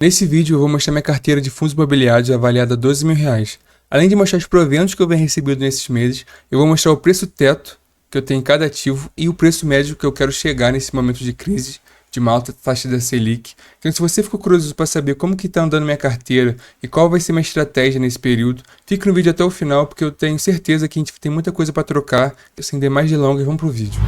Nesse vídeo eu vou mostrar minha carteira de fundos imobiliários avaliada a R$ 12 mil. Além de mostrar os proventos que eu venho recebendo nesses meses, eu vou mostrar o preço teto que eu tenho em cada ativo e o preço médio que eu quero chegar nesse momento de crise, de uma alta taxa da Selic. Então, se você ficou curioso para saber como que está andando minha carteira e qual vai ser minha estratégia nesse período, fique no vídeo até o final, porque eu tenho certeza que a gente tem muita coisa para trocar. Sem mais delongas, vamos pro vídeo.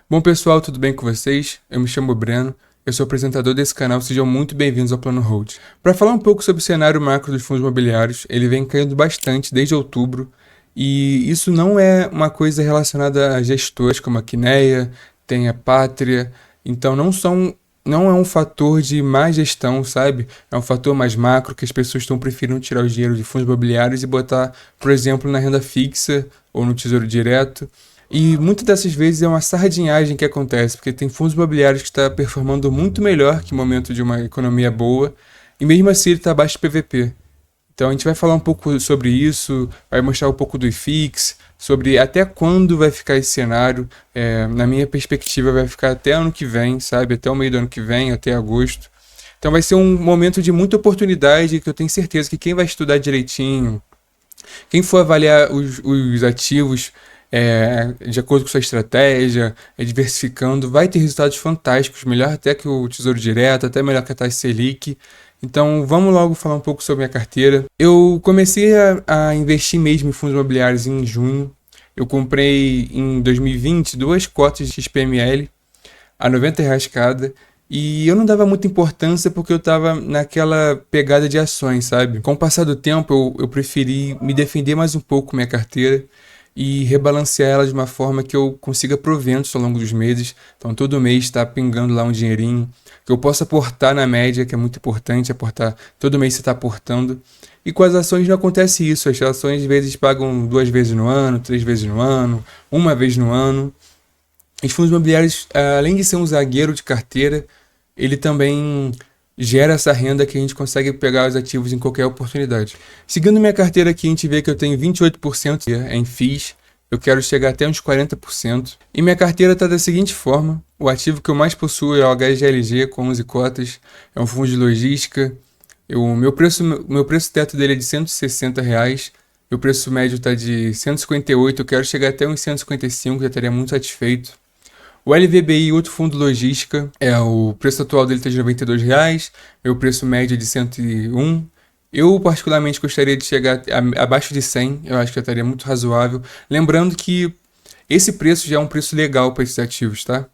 Bom pessoal, tudo bem com vocês? Eu me chamo Breno. Eu sou apresentador desse canal, sejam muito bem-vindos ao Plano Hold. Para falar um pouco sobre o cenário macro dos fundos imobiliários, ele vem caindo bastante desde outubro, e isso não é uma coisa relacionada a gestores como a Quineia, tem a Pátria, então não é um fator de má gestão, sabe? É um fator mais macro que as pessoas estão preferindo tirar o dinheiro de fundos imobiliários e botar, por exemplo, na renda fixa ou no Tesouro Direto. E muitas dessas vezes é uma sardinhagem que acontece, porque tem fundos imobiliários que estão performando muito melhor que o momento de uma economia boa, e mesmo assim ele está abaixo de PVP. Então a gente vai falar um pouco sobre isso, vai mostrar um pouco do IFIX, sobre até quando vai ficar esse cenário. Na minha perspectiva vai ficar até ano que vem, sabe? Até o meio do ano que vem, até agosto. Então vai ser um momento de muita oportunidade, que eu tenho certeza que quem vai estudar direitinho, quem for avaliar os ativos, de acordo com sua estratégia, diversificando, vai ter resultados fantásticos, melhor até que o Tesouro Direto, até melhor que a taxa Selic. Então vamos logo falar um pouco sobre a carteira. Eu comecei a investir mesmo em fundos imobiliários em junho. Eu comprei em 2020 duas cotas de XPML a R$ 90 cada. E eu não dava muita importância porque eu estava naquela pegada de ações, sabe? Com o passar do tempo, eu preferi me defender mais um pouco minha carteira e rebalancear ela de uma forma que eu consiga proventos ao longo dos meses. Então, todo mês está pingando lá um dinheirinho, que eu possa aportar na média, que é muito importante, aportar. Todo mês você está aportando. E com as ações não acontece isso. As ações, às vezes, pagam 2 vezes no ano, 3 vezes no ano, uma vez no ano. Os fundos imobiliários, além de ser um zagueiro de carteira, ele também gera essa renda que a gente consegue pegar os ativos em qualquer oportunidade. Seguindo minha carteira aqui, a gente vê que eu tenho 28% em FIIs, eu quero chegar até uns 40%. E minha carteira está da seguinte forma: o ativo que eu mais possuo é o HGLG com 11 cotas, é um fundo de logística. Meu preço teto dele é de R$ 160, meu preço médio está de 158, eu quero chegar até uns 155, já estaria muito satisfeito. O LVBI, outro fundo logística, o preço atual dele está de R$ 92, meu preço médio é de 101. Eu particularmente gostaria de chegar abaixo de 100, eu acho que já estaria muito razoável. Lembrando que esse preço já é um preço legal para esses ativos, tá?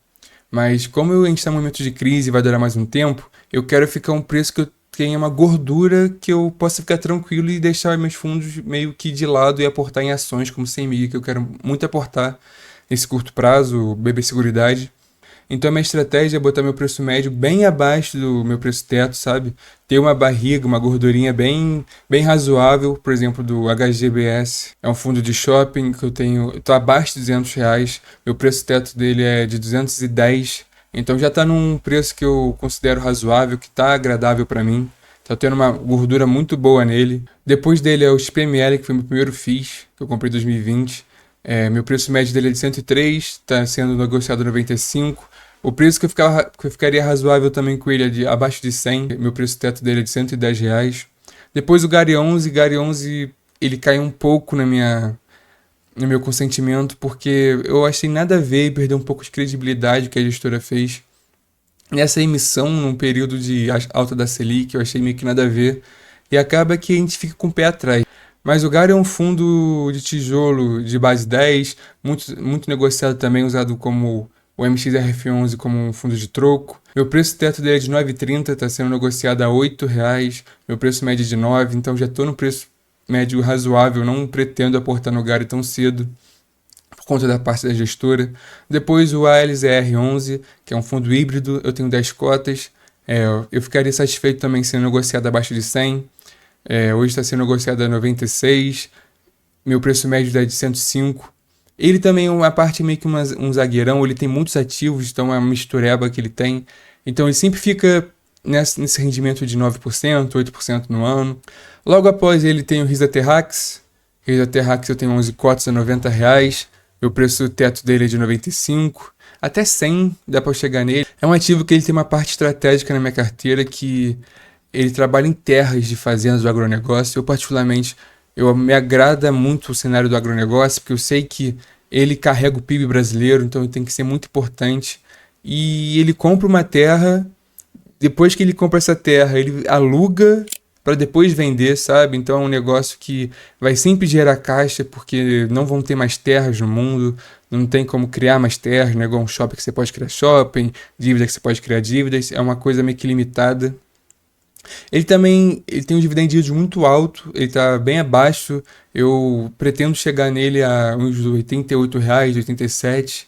Mas como a gente está em um momento de crise e vai durar mais um tempo, eu quero ficar um preço que eu tenha uma gordura que eu possa ficar tranquilo e deixar meus fundos meio que de lado e aportar em ações como 100 mil, que eu quero muito aportar nesse curto prazo, BB Seguridade. Então a minha estratégia é botar meu preço médio bem abaixo do meu preço teto, sabe? Ter uma barriga, uma gordurinha bem razoável, por exemplo, do HGBS. É um fundo de shopping que eu tô abaixo de R$ 200, meu preço teto dele é de 210, então já está num preço que eu considero razoável, que está agradável para mim. Tá tendo uma gordura muito boa nele. Depois dele é o XPML, que foi meu primeiro FIIs, que eu comprei em 2020. Meu preço médio dele é de 103, está sendo negociado 95. O preço que eu ficaria razoável também com ele é de abaixo de 100. Meu preço teto dele é de R$ 110. Depois o Gary 11 ele caiu um pouco no meu consentimento, porque eu achei nada a ver e perdeu um pouco de credibilidade que a gestora fez nessa emissão num período de alta da Selic. Eu achei meio que nada a ver e acaba que a gente fica com o pé atrás. Mas o Gary é um fundo de tijolo de base 10, muito negociado também, usado como o MXRF11 como um fundo de troco. Meu preço teto dele é de 9,30, está sendo negociado a R$ 8. Meu preço médio é de 9, então já estou no preço médio razoável, não pretendo aportar no Gary tão cedo, por conta da parte da gestora. Depois o ALZR11, que é um fundo híbrido, eu tenho 10 cotas, eu ficaria satisfeito também sendo negociado abaixo de 100. Hoje está sendo negociado a 96, meu preço médio é de 105. Ele também é uma parte meio que um zagueirão, ele tem muitos ativos, então é uma mistureba que ele tem. Então ele sempre fica nesse rendimento de 9%, 8% no ano. Logo após ele tem o Risa Terrax. Risa Terrax eu tenho 11 cotas a R$ 90, meu preço teto dele é de 95. até 100 dá para chegar nele. É um ativo que ele tem uma parte estratégica na minha carteira que ele trabalha em terras de fazendas do agronegócio. Eu particularmente, me agrada muito o cenário do agronegócio, porque eu sei que ele carrega o PIB brasileiro, então tem que ser muito importante. E ele compra uma terra, depois que ele compra essa terra, ele aluga para depois vender, sabe? Então é um negócio que vai sempre gerar caixa, porque não vão ter mais terras no mundo, não tem como criar mais terras, não é igual um shopping que você pode criar shopping, dívida que você pode criar dívidas, é uma coisa meio que limitada. Ele tem um dividend yield muito alto, ele está bem abaixo, eu pretendo chegar nele a uns R$ 88, 87.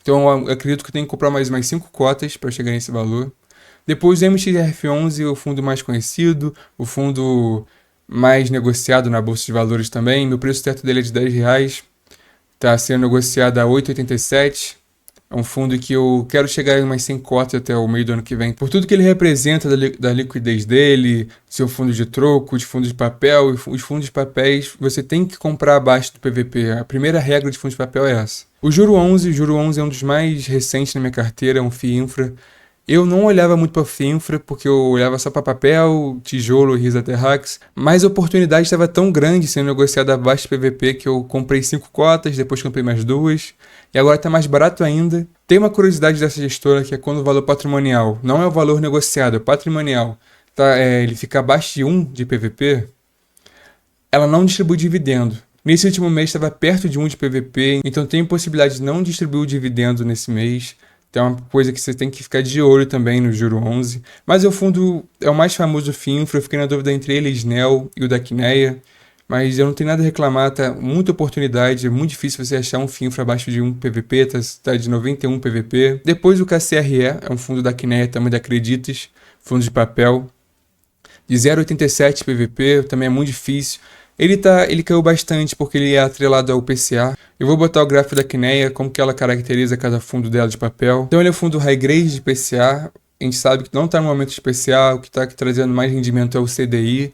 Então eu acredito que eu tenho que comprar mais umas 5 cotas para chegar nesse valor. Depois o MXRF11, o fundo mais conhecido, o fundo mais negociado na Bolsa de Valores também. Meu preço teto dele é de R$ 10, está sendo negociado a 8,87. É um fundo que eu quero chegar em umas 100 cotas até o meio do ano que vem. Por tudo que ele representa da liquidez dele, seu fundo de troco, de fundo de papel, e os fundos de papéis, você tem que comprar abaixo do PVP. A primeira regra de fundo de papel é essa. O Juro 11 é um dos mais recentes na minha carteira, é um FII Infra. Eu não olhava muito para FIINFRA, porque eu olhava só para papel, tijolo, Risa Terrax, mas a oportunidade estava tão grande sendo negociada abaixo do PVP que eu comprei 5 cotas, depois comprei mais 2, e agora está mais barato ainda. Tem uma curiosidade dessa gestora, que é quando o valor patrimonial, não é o valor negociado, é patrimonial, ele fica abaixo de 1 de PVP, ela não distribui dividendo. Nesse último mês estava perto de 1 de PVP, então tem possibilidade de não distribuir o dividendo nesse mês. Então é uma coisa que você tem que ficar de olho também no Juro 11. Mas o fundo é o mais famoso FIINFRA, eu fiquei na dúvida entre ele, Snell e o da Quineia. Mas eu não tenho nada a reclamar, tá muita oportunidade, é muito difícil você achar um FIINFRA abaixo de 1 PVP, tá de 91 PVP. Depois o KCRE, é um fundo da Quineia, também da Creditas, fundo de papel, de 0,87 PVP, também é muito difícil. Ele caiu bastante porque ele é atrelado ao PCA. Eu vou botar o gráfico da Quineia, como que ela caracteriza cada fundo dela de papel. Então ele é um fundo high grade de PCA. A gente sabe que não está no momento especial, o que está trazendo mais rendimento é o CDI,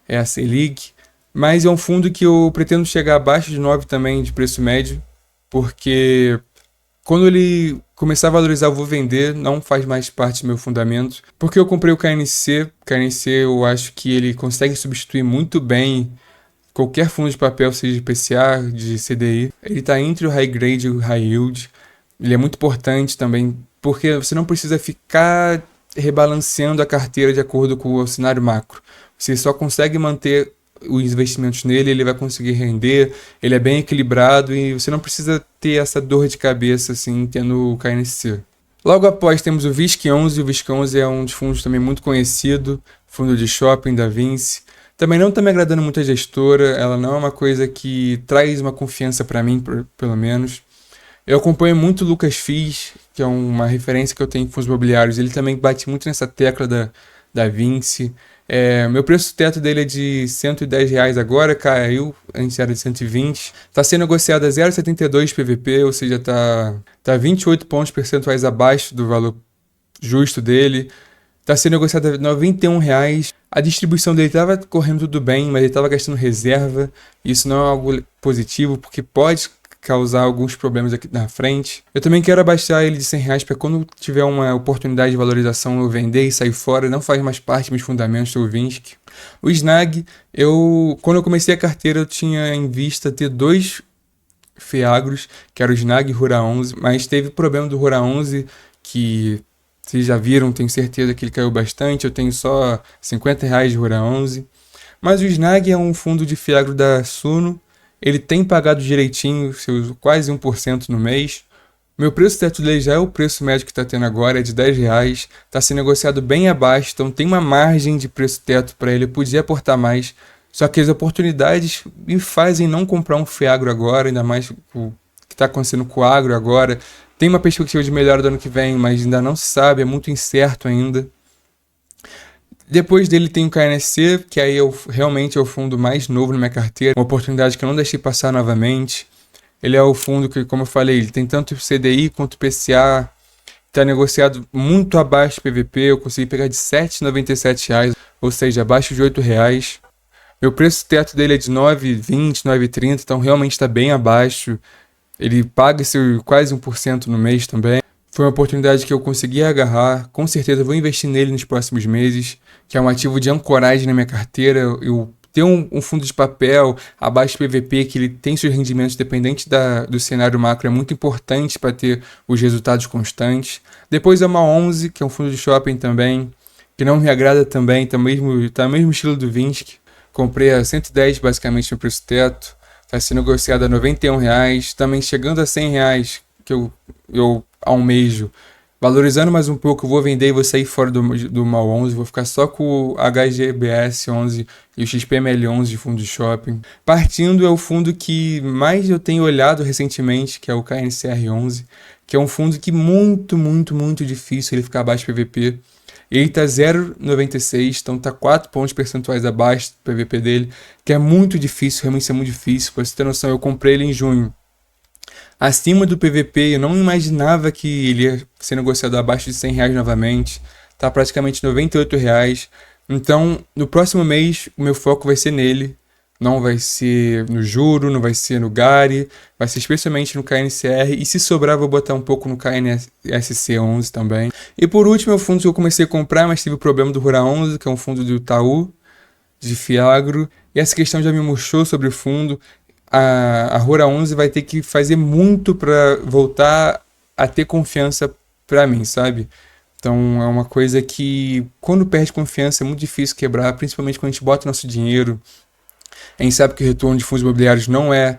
é a Selic. Mas é um fundo que eu pretendo chegar abaixo de 9 também de preço médio, porque quando ele começar a valorizar eu vou vender, não faz mais parte do meu fundamento. Porque eu comprei o KNC eu acho que ele consegue substituir muito bem qualquer fundo de papel, seja de PCA, de CDI. Ele está entre o high grade e o high yield. Ele é muito importante também, porque você não precisa ficar rebalanceando a carteira de acordo com o cenário macro. Você só consegue manter os investimentos nele, ele vai conseguir render, ele é bem equilibrado e você não precisa ter essa dor de cabeça assim, tendo o KNC. Logo após temos o VISC11. O VISC11 é um dos fundos também muito conhecido, fundo de shopping da Vinci. Também não está me agradando muito a gestora, ela não é uma coisa que traz uma confiança para mim, pelo menos. Eu acompanho muito o Lucas Fiz, que é uma referência que eu tenho em fundos imobiliários, ele também bate muito nessa tecla da Vinci. Meu preço teto dele é de R$ 110 agora, caiu, antes era de 120. Está sendo negociado a 0,72 PVP, ou seja, tá 28 pontos percentuais abaixo do valor justo dele. Está sendo negociado a R$ 91. A distribuição dele estava correndo tudo bem, mas ele estava gastando reserva. Isso não é algo positivo, porque pode causar alguns problemas aqui na frente. Eu também quero abaixar ele de R$ 100 para quando tiver uma oportunidade de valorização eu vender e sair fora. Não faz mais parte dos meus fundamentos do Vinci. O Snag, quando eu comecei a carteira, eu tinha em vista ter 2 FEAGROS, que era o Snag e o Rura 11, mas teve problema do Rura 11 que vocês já viram, tenho certeza que ele caiu bastante. Eu tenho só R$ 50 de Rura 11. Mas o Snag é um fundo de FEAGRO da Suno. Ele tem pagado direitinho, seus quase 1% no mês. Meu preço teto dele já é o preço médio que está tendo agora, é de R$ 10. Está sendo negociado bem abaixo, então tem uma margem de preço teto para ele. Eu podia aportar mais. Só que as oportunidades me fazem não comprar um FEAGRO agora, ainda mais o que está acontecendo com o agro agora. Tem uma perspectiva de melhora do ano que vem, mas ainda não se sabe, é muito incerto ainda. Depois dele tem o KNC, que aí realmente é o fundo mais novo na minha carteira, uma oportunidade que eu não deixei passar novamente. Ele é o fundo que, como eu falei, ele tem tanto CDI quanto PCA, está negociado muito abaixo do PVP, eu consegui pegar de R$ 7,97, ou seja, abaixo de R$ 8. Meu preço teto dele é de R$ 9,20, R$ 9,30, então realmente está bem abaixo. Ele paga quase 1% no mês também. Foi uma oportunidade que eu consegui agarrar, com certeza vou investir nele nos próximos meses, que é um ativo de ancoragem na minha carteira. Eu ter um fundo de papel abaixo do PVP, que ele tem seus rendimentos dependentes do cenário macro, é muito importante para ter os resultados constantes. Depois é uma 11, que é um fundo de shopping também, que não me agrada também, tá no mesmo estilo do Vinci. Comprei a 110 basicamente no preço teto, está sendo negociado a R$ 91, também chegando a R$ 100, que eu almejo. Valorizando mais um pouco, eu vou vender e vou sair fora do MAL 11, vou ficar só com o HGBS 11 e o XPML 11 de fundo de shopping. Partindo é o fundo que mais eu tenho olhado recentemente, que é o KNCR 11, que é um fundo que muito, muito, muito difícil ele ficar abaixo do PVP. Ele está 0,96, então está 4 pontos percentuais abaixo do PVP dele, que é muito difícil, realmente é muito difícil. Para você ter noção, eu comprei ele em junho acima do PVP, eu não imaginava que ele ia ser negociado abaixo de R$ 100 novamente, está praticamente R$ 98. Então, no próximo mês, o meu foco vai ser nele, não vai ser no juro, não vai ser no GARI, vai ser especialmente no KNCR, e se sobrar vou botar um pouco no KNSC 11 também. E por último, é o fundo que eu comecei a comprar, mas tive o problema do Rura 11, que é um fundo do Itaú, de Fiagro, e essa questão já me murchou sobre o fundo. A Rura 11 vai ter que fazer muito para voltar a ter confiança para mim, sabe? Então é uma coisa que, quando perde confiança, é muito difícil quebrar, principalmente quando a gente bota nosso dinheiro. A gente sabe que o retorno de fundos imobiliários não é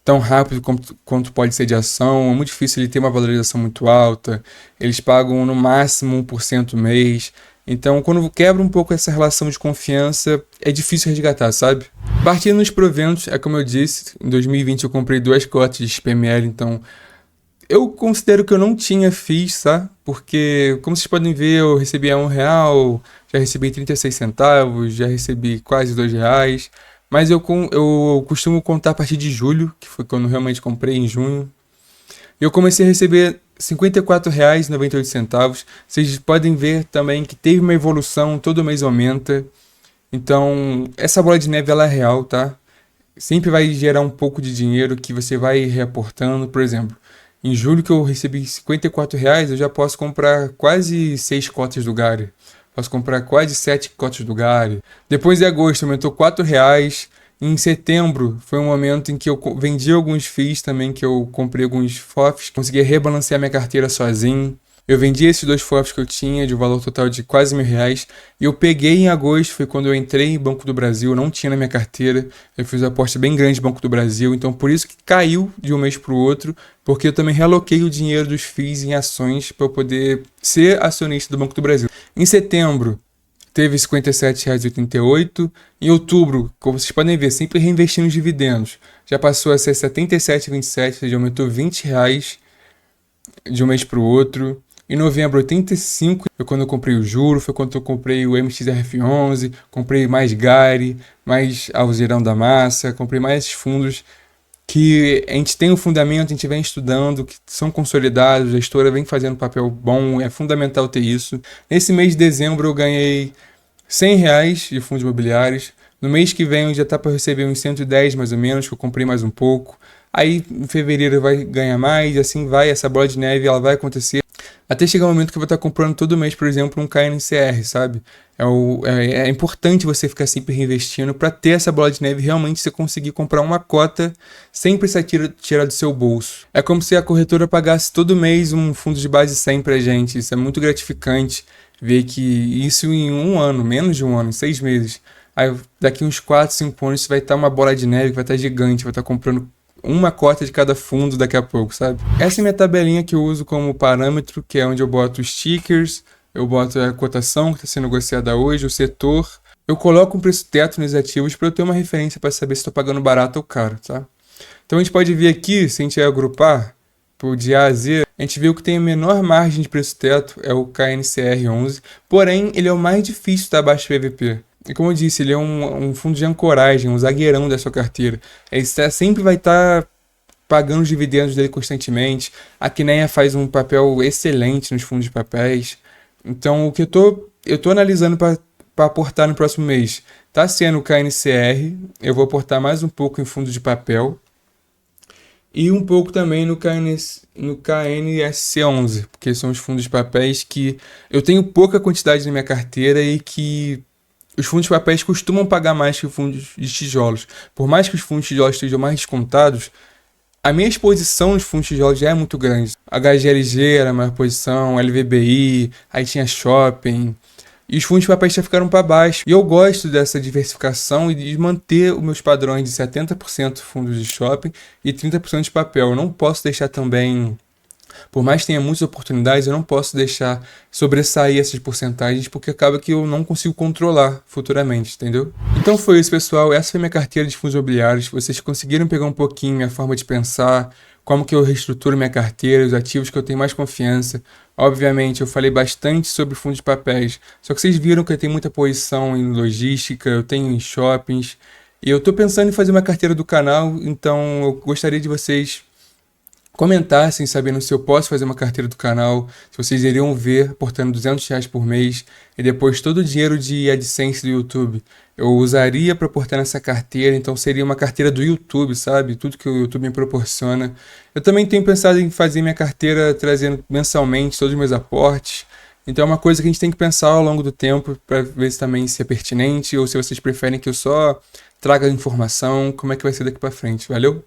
tão rápido quanto pode ser de ação, é muito difícil ele ter uma valorização muito alta, eles pagam no máximo 1% mês. Então, quando quebra um pouco essa relação de confiança, é difícil resgatar, sabe? Partindo nos proventos, é como eu disse, em 2020 eu comprei 2 cotas de XPML, então eu considero que eu não tinha FIIs, tá? Porque, como vocês podem ver, eu recebi a R$ 1, já recebi 36 centavos, já recebi quase R$ 2, mas eu costumo contar a partir de julho, que foi quando eu realmente comprei em junho. Eu comecei a receber R$ 54,98. Vocês podem ver também que teve uma evolução, todo mês aumenta. Então, essa bola de neve ela é real, tá? Sempre vai gerar um pouco de dinheiro que você vai reaportando. Por exemplo, em julho que eu recebi R$ 54, eu já posso comprar quase 6 cotas do GARI. Posso comprar quase 7 cotas do GARI. Depois de agosto aumentou R$ 4. Em setembro foi um momento em que eu vendi alguns FIIs também, que eu comprei alguns FOFs, consegui rebalancear minha carteira sozinho. Eu vendi esses 2 FOFs que eu tinha, de um valor total de quase R$ 1.000. E eu peguei em agosto, foi quando eu entrei em Banco do Brasil, eu não tinha na minha carteira. Eu fiz uma aposta bem grande no Banco do Brasil, então por isso que caiu de um mês para o outro, porque eu também realoquei o dinheiro dos FIIs em ações para eu poder ser acionista do Banco do Brasil. Em setembro, teve R$ 57,88. Em outubro, como vocês podem ver, sempre reinvestindo os dividendos. Já passou a ser R$ 77,27, ou seja, aumentou R$ 20 de um mês para o outro. Em novembro, 85, foi quando eu comprei o juro, foi quando eu comprei o MXRF11, comprei mais GARI, mais Alzirão da Massa, comprei mais esses fundos que a gente tem um fundamento, a gente vem estudando, que são consolidados, a gestora vem fazendo papel bom, é fundamental ter isso. Nesse mês de dezembro eu ganhei R$ 100 de fundos imobiliários. No mês que vem eu já está para receber uns 110 mais ou menos, que eu comprei mais um pouco. Aí em fevereiro vai ganhar mais, e assim vai, essa bola de neve ela vai acontecer. Até chegar o momento que eu vou estar comprando todo mês, por exemplo, um KNCR, sabe? É importante você ficar sempre reinvestindo para ter essa bola de neve e realmente você conseguir comprar uma cota sem precisar tirar do seu bolso. É como se a corretora pagasse todo mês um fundo de base 100 pra gente. Isso é muito gratificante ver que isso em um ano, menos de um ano, em 6 meses. Aí daqui uns 4, 5 anos você vai estar uma bola de neve que vai estar gigante, vai estar comprando uma cota de cada fundo daqui a pouco, sabe? Essa é minha tabelinha que eu uso como parâmetro, que é onde eu boto os tickers, eu boto a cotação que está sendo negociada hoje, o setor. Eu coloco um preço teto nos ativos para eu ter uma referência para saber se estou pagando barato ou caro, tá? Então a gente pode ver aqui, se a gente agrupar de A a Z, a gente vê o que tem a menor margem de preço teto, é o KNCR 11, porém ele é o mais difícil de estar abaixo do PVP. E como eu disse, ele é um fundo de ancoragem, um zagueirão da sua carteira. Ele sempre vai estar pagando os dividendos dele constantemente. A Kinea faz um papel excelente nos fundos de papéis. Então, o que eu tô analisando para aportar no próximo mês está sendo o KNCR. Eu vou aportar mais um pouco em fundos de papel. e um pouco também no KNSC11, porque são os fundos de papéis que eu tenho pouca quantidade na minha carteira e que os fundos de papéis costumam pagar mais que os fundos de tijolos. Por mais que os fundos de tijolos estejam mais descontados, a minha exposição nos fundos de tijolos já é muito grande. HGLG era a maior posição, LVBI, aí tinha shopping. E os fundos de papéis já ficaram para baixo. E eu gosto dessa diversificação e de manter os meus padrões de 70% fundos de shopping e 30% de papel. Eu não posso deixar também, por mais que tenha muitas oportunidades, eu não posso deixar sobressair essas porcentagens, porque acaba que eu não consigo controlar futuramente, entendeu? Então foi isso, pessoal. Essa foi minha carteira de fundos imobiliários. Vocês conseguiram pegar um pouquinho minha forma de pensar, como que eu reestruturo minha carteira, os ativos que eu tenho mais confiança. Obviamente, eu falei bastante sobre fundos de papéis, só que vocês viram que eu tenho muita posição em logística, eu tenho em shoppings, e eu estou pensando em fazer uma carteira do canal, então eu gostaria de vocês comentassem sabendo se eu posso fazer uma carteira do canal, se vocês iriam ver aportando R$ 200 por mês e depois todo o dinheiro de AdSense do YouTube eu usaria para aportar nessa carteira, então seria uma carteira do YouTube, sabe? Tudo que o YouTube me proporciona. Eu também tenho pensado em fazer minha carteira trazendo mensalmente todos os meus aportes, então é uma coisa que a gente tem que pensar ao longo do tempo para ver se também se é pertinente ou se vocês preferem que eu só traga informação, como é que vai ser daqui para frente, valeu?